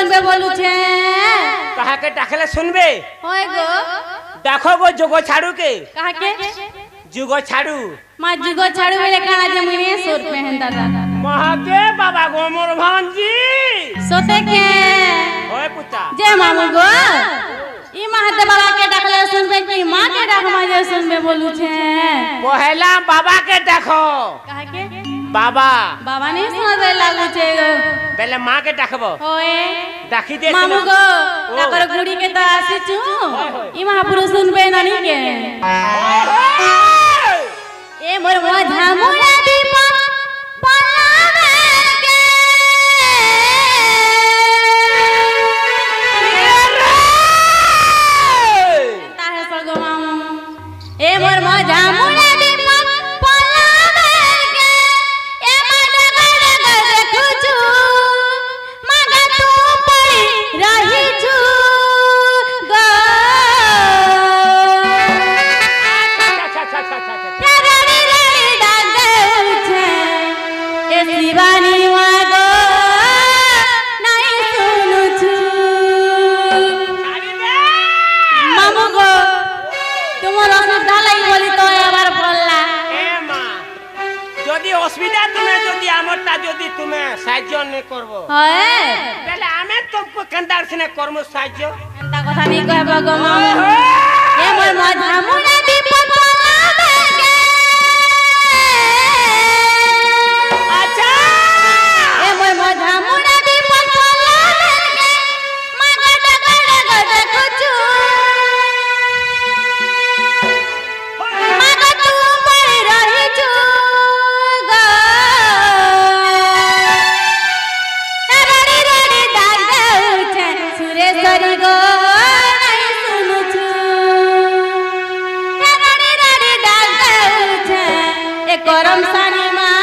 सुनबे बोलू छे कहा के डाकले सुनबे होय गो देखो गो जुगो छाड़ू के कहा के जुगो छाड़ू मां जुगो छाड़ू वाले काना जे मुने सूट पहन दादा महाके बाबा गो मोर भांजी सोते के ओए पुता जे मामू गो ई महादेव बाबा के डाकले सुनबे कि मां के डाक माजे सुनबे बोलू छे पहला बाबा के देखो कहा के बाबा बाबा ने सुनबे लागू छे पहले मां के देखबो होए देखी दे मामू गो ताकर गुड़ी के तो आसी छु ई महापुरुष सुनबे ननी के ए मोर मोझा मोरा दीप पलावे के ताहे सगो मामू ए मोर मोझा मोरा दीप पलावे के ए माडा गड़ देखु छु मागा तू पड़ी रही छु गो शिवानी मागो नहीं सुनु छु मामू गो तुम्हारा असुविधा लगी बोली तो एबार बोलला ए मां যদি অসুবিধা তুমি যদি আমরটা যদি তুমি সাহায্য নে করব হয় তাহলে আমি তোকে কেন্দার সিনে কর্ম সাহায্য এন্তা কথা নি কহব গো মামু এ মোর মধা মুনা দীপ পলাবে কে আচ্ছা এ মোর মধা মুনা দীপ পলাবে কে মাগা ডগা দেখু छु मागा तू पड़ी रही छु गो रड़ी रड़ी दाग देउ छे सुरेश्वरी गो नहीं सुनु छु रड़ी रड़ी दाग देउ छे ए करम सानी मां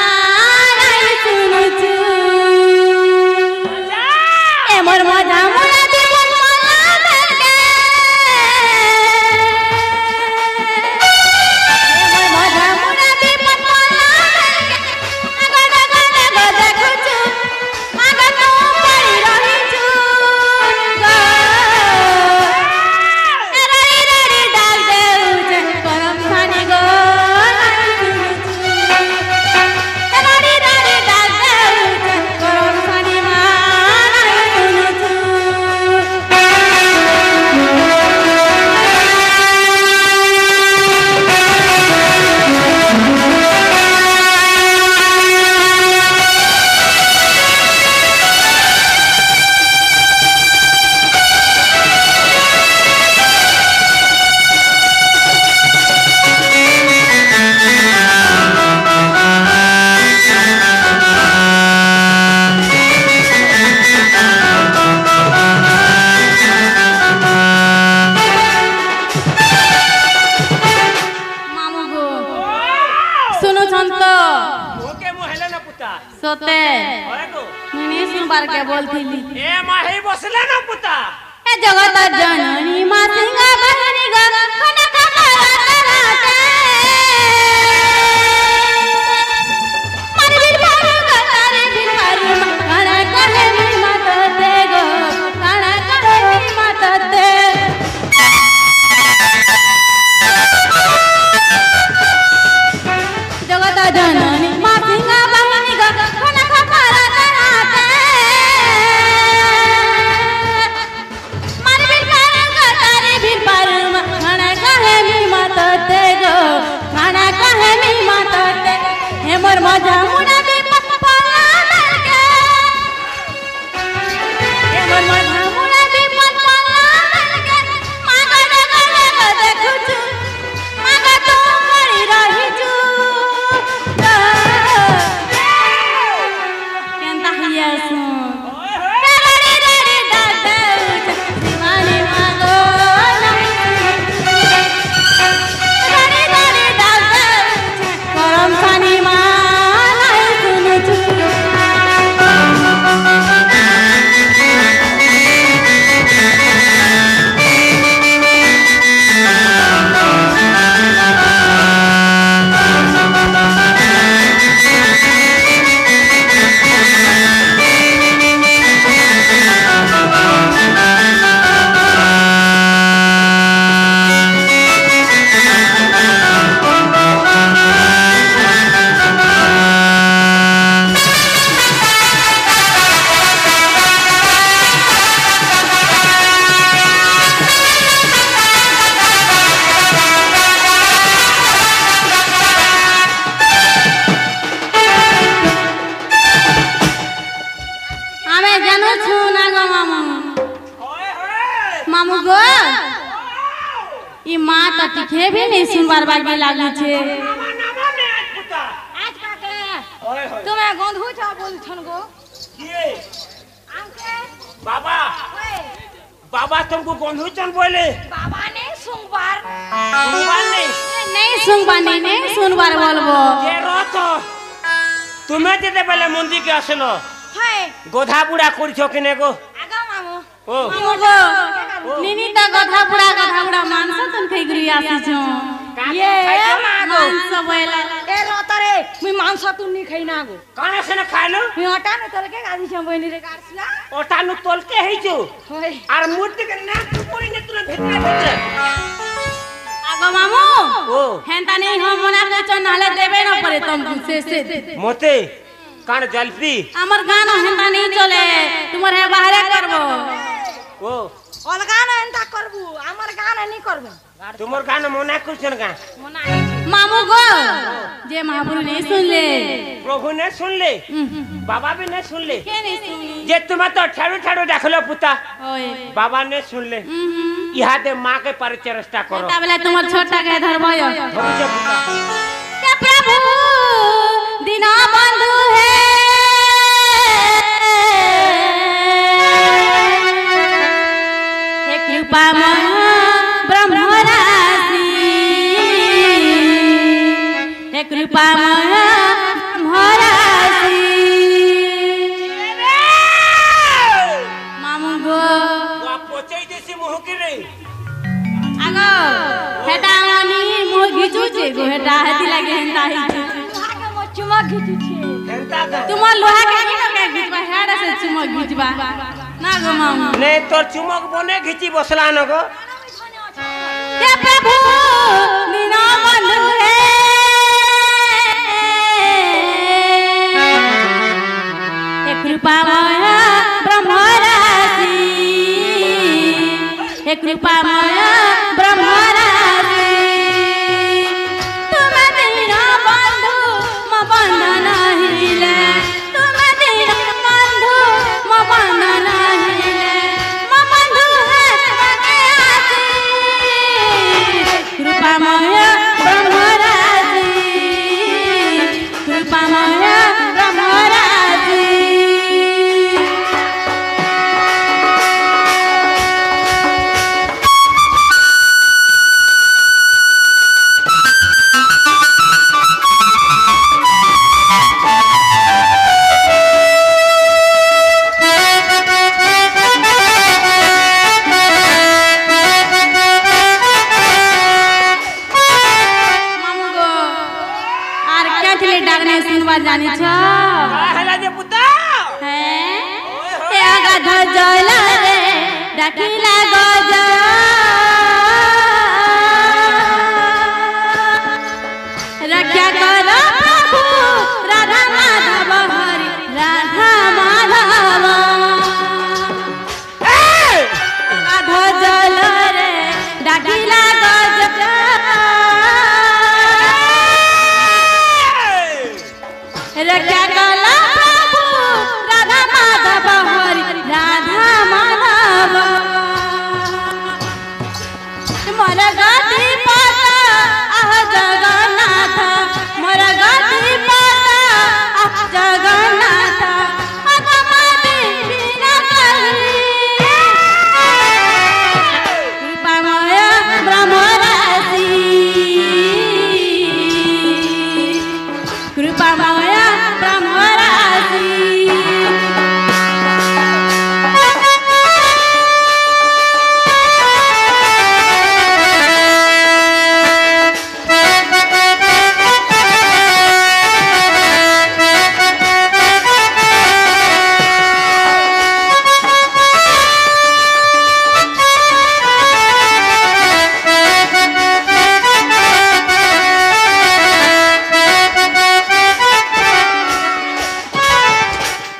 नहीं सुनु छु ए मोर मजा मोरा दीप पलावे के मजा मुना दीप पलावे के गड़ गड़ देखु छु मागा तू पड़ी रही छु गो रड़ी रड़ी डाल देउ छे करम सानी गो नहीं सुनु छु रड़ी रड़ी डाल देउ छे करम सानी मां नहीं सुनु मामू गो सुनो छंत ओके मोहले ना पुता सोते ओए गो मुनी सुनबार के बोलथिली ए माही बसले ना पुता ए जगत जननी मां सिंगा बहनी ग कना कमला कराते मारी बीर भार ग तारे बीर भार कना करे मी मत दे गो कना करे मी मत दे जगत जननी मां सिंगा बहनी ग कना कमला कराते मारी बीर भार ग तारे बीर भार कना জানো না গো মামু ओए होए मामू गो ई माँ तो टिके भी नहीं सुनबार बागी लागू छे नामा नामा ने आज पुता आज काके ओए होए तुम्हें गंधू जा बोल छन गो किए आंके बाबा ओए बाबा तुमको गंधुचन बोले बाबा ने सुंबार सुनबार नहीं सुनबार बोलबो ये रो तो तुम्हें जेते पहले मंदिर के আসলো है गोधा बुड़ा করছো কিনে গো आगा मामू ओ मामू गो निनी तो गधा बुड़ा मांस तुन खाई गुरी आसी छो ये मागो मांस बोला ए रोतरे मी मांस तू नी खाई ना गो काने से न खाइलो मी हटा ने तल के गादी छम बहिनी रे काटला ओटा नु तोलके हेइছো होय আর মূর্তি কে না পড়ি নে তুলে ভিতরে आगो मामू ओ हेंता नहीं हम मना के चो नाले देबे न पड़े तुम से मोते कान जल्दी हमर गाना हेंता नहीं चले तुम्हारे बाहरे करबो ओ अलगा ना एंता करबू हमर गाना नी करबे तुमर गान मना करछन का मना मामू गो जे महापुरु नहीं सुन ले प्रभु ने सुन ले बाबा भी ने सुन ले के नहीं सुनी जे तुम तो ठाड़ो ठाड़ो देखलो पुता ओए बाबा ने सुन ले यहाँ दे माँ के परिचय रस्ता करो तबले तुम्हार छोटा के धरबयो धरुचे पुता के प्रभु दीना बंधु है हे कृपा ब्रह्मराशि हे कृपा ब्रह्मराशि मामू गो पोचई जैसी मुँह की रे आगो हेटा मनी मोह घिचू छे गो हेटा हेती लागे हेंता ही आगे मो चुमा घिचू छे हेंता का तुम लोहा के घिचबा हेड़ा से चुमक घिचबा ना गो मामू नहीं तोर चुमक बने घिची बसला न गो हे प्रभु दीना बंधु है हे कृपामय ब्रह्मराशि हे कृपामय ब्रह्मराशि तुम दीना बंधु म बंधन हिले तुम दीना बंधु म बंधन हिले म बंधु है तुम्हारे आसी कृपामय ब्रह्मराशि कृपामय ब्रह्मराशि जानी छ हला जे पुता हैं ए गाध जल रे डाकिला गज रक्षा कर प्रभु राधा माधव हरि राधा माधव गाध जल रे डाकिला गज रक्षा कला प्रभु राधा माधव हरि राधा माधव मोर गति पता आह जगन्नाथ मोर गति पता आह जगन्नाथ अगमति बिना कही कृपामय ब्रह्मराशि कृपामय ब्रह्मराशि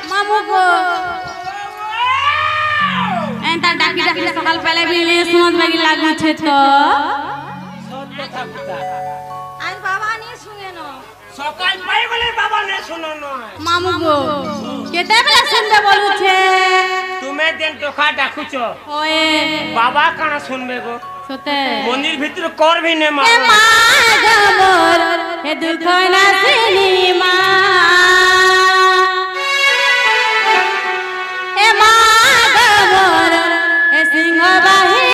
मामू को एंता डाकी डाकी सकाल पहले भी ले सुनत लगी लागू छे तो सत कथा पुता आज बाबा नी सुने न সকাল পাই বলে বাবা নে শুনো নয় মামু গো কেতেবেলা শুনবে বলুছে তুমি দেন টোকা ডাকুছ ওয়ে বাবা কানা শুনবে গো সতে মন্দির ভিতরে করবি নে মা এ মা গমর হে দুঃখ না সিনি মা এ মা গমর হে সিংহ বাহি